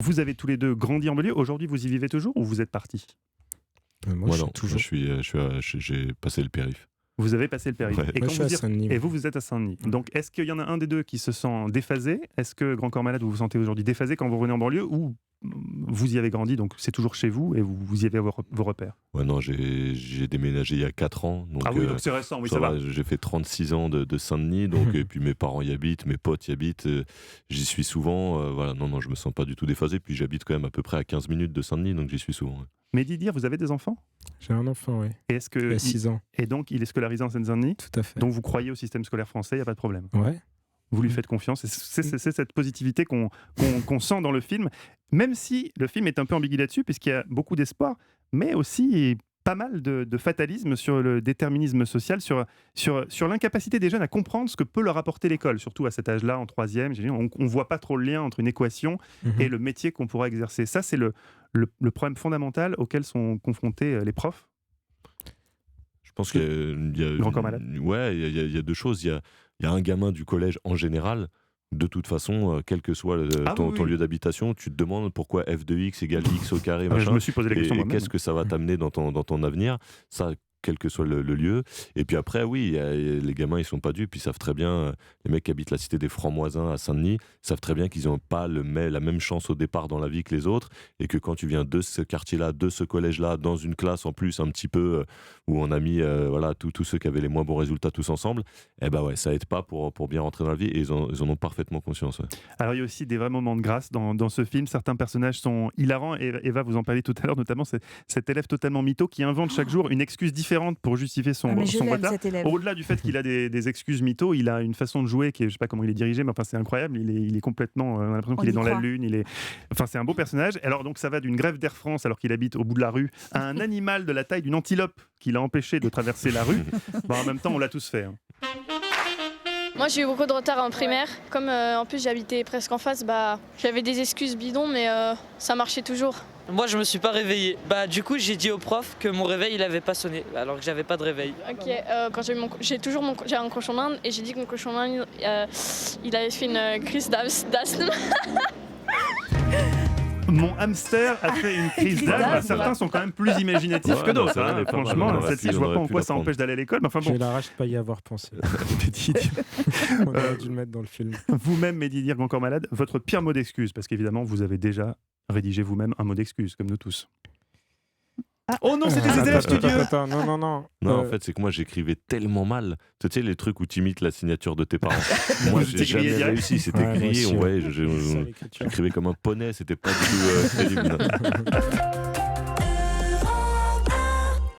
Vous avez tous les deux grandi en banlieue. Aujourd'hui, vous y vivez toujours ou vous êtes partis? Moi, je non, suis toujours. j'ai passé le périph. Vous avez passé le périph'. Ouais. Et, Moi, quand je suis à Saint-Denis. et vous êtes à Saint-Denis. Donc, est-ce qu'il y en a un des deux qui se sent déphasé? Est-ce que Grand Corps Malade, vous vous sentez aujourd'hui déphasé quand vous revenez en banlieue, ou vous y avez grandi, donc c'est toujours chez vous et vous y avez vos repères? Ouais, non, j'ai déménagé il y a 4 ans. Donc, Ah oui, donc c'est récent, oui, ça va. J'ai fait 36 ans de Saint-Denis, donc, et puis mes parents y habitent, mes potes y habitent, j'y suis souvent. Voilà, non, je me sens pas du tout déphasé. Puis j'habite quand même à peu près à 15 minutes de Saint-Denis, donc j'y suis souvent. Ouais. Mais Didier, vous avez des enfants? J'ai un enfant, oui. Et est-ce que Il a 6 ans. et donc il est scolarisé en Seine-Saint-Denis? Tout à fait. Donc vous croyez au système scolaire français, il n'y a pas de problème. Ouais. Vous lui faites confiance. C'est cette positivité qu'on sent dans le film, même si le film est un peu ambigu là-dessus, puisqu'il y a beaucoup d'espoir, mais aussi pas mal de fatalisme sur le déterminisme social, sur l'incapacité des jeunes à comprendre ce que peut leur apporter l'école, surtout à cet âge-là, en troisième. On ne voit pas trop le lien entre une équation et le métier qu'on pourra exercer. Ça, c'est le problème fondamental auquel sont confrontés les profs. Je pense qu'il y a Grand Corps Malade. Ouais, il y a deux choses. Il y a un gamin du collège en général. De toute façon, quel que soit ton lieu d'habitation, tu te demandes pourquoi f de x égale x au carré, machin. Je me suis posé la question Et moi-même. qu'est-ce que ça va t'amener dans ton avenir? Ça, quel que soit le lieu. Et puis après, oui, les gamins, ils sont pas dupes. Ils savent très bien, les mecs qui habitent la cité des Francs-Moisins à Saint-Denis, savent très bien qu'ils n'ont pas la même chance au départ dans la vie que les autres. Et que quand tu viens de ce quartier-là, de ce collège-là, dans une classe en plus un petit peu où on a mis voilà, tous ceux qui avaient les moins bons résultats tous ensemble, eh ben ouais, ça aide pas pour bien rentrer dans la vie. Et ils en ont parfaitement conscience. Ouais. Alors il y a aussi des vrais moments de grâce dans ce film. Certains personnages sont hilarants. Et Eva, vous en parliez tout à l'heure, notamment cet élève totalement mytho qui invente chaque jour une excuse différente pour justifier son retard. Au-delà du fait qu'il a des excuses mythos, il a une façon de jouer qui est, je sais pas comment il est dirigé, mais enfin c'est incroyable. Il est complètement, on a l'impression qu'il est dans la lune. Enfin c'est un beau personnage. Alors donc ça va d'une grève d'Air France alors qu'il habite au bout de la rue à un animal de la taille d'une antilope qui l'a empêché de traverser la rue. Bon, en même temps, on l'a tous fait. Hein. Moi j'ai eu beaucoup de retard en primaire. Comme en plus j'habitais presque en face, j'avais des excuses bidons mais ça marchait toujours. Moi je me suis pas réveillé. Du coup j'ai dit au prof que mon réveil il avait pas sonné alors que j'avais pas de réveil. Ok, quand j'ai un cochon d'Inde et j'ai dit que mon cochon d'Inde il avait fait une crise d'asthme. Mon hamster a fait une crise d'asthme. Certains sont quand même plus imaginatifs que d'autres. Hein. Franchement, celle-ci, je vois pas en quoi ça empêche d'aller à l'école. Mais enfin, bon. J'ai la rage de pas y avoir pensé. On aurait dû le mettre dans le film. Vous-même, Mehdi Grand Corps Malade, votre pire mot d'excuse, parce qu'évidemment, vous avez déjà rédigé vous-même un mot d'excuse, comme nous tous. Oh non, c'était des élèves studieux. Non. Non, en fait, c'est que moi, j'écrivais tellement mal. Tu sais, les trucs où tu imites la signature de tes parents. Moi, j'ai jamais réussi. C'était grillé. J'écrivais comme un poney. C'était pas du tout crédible.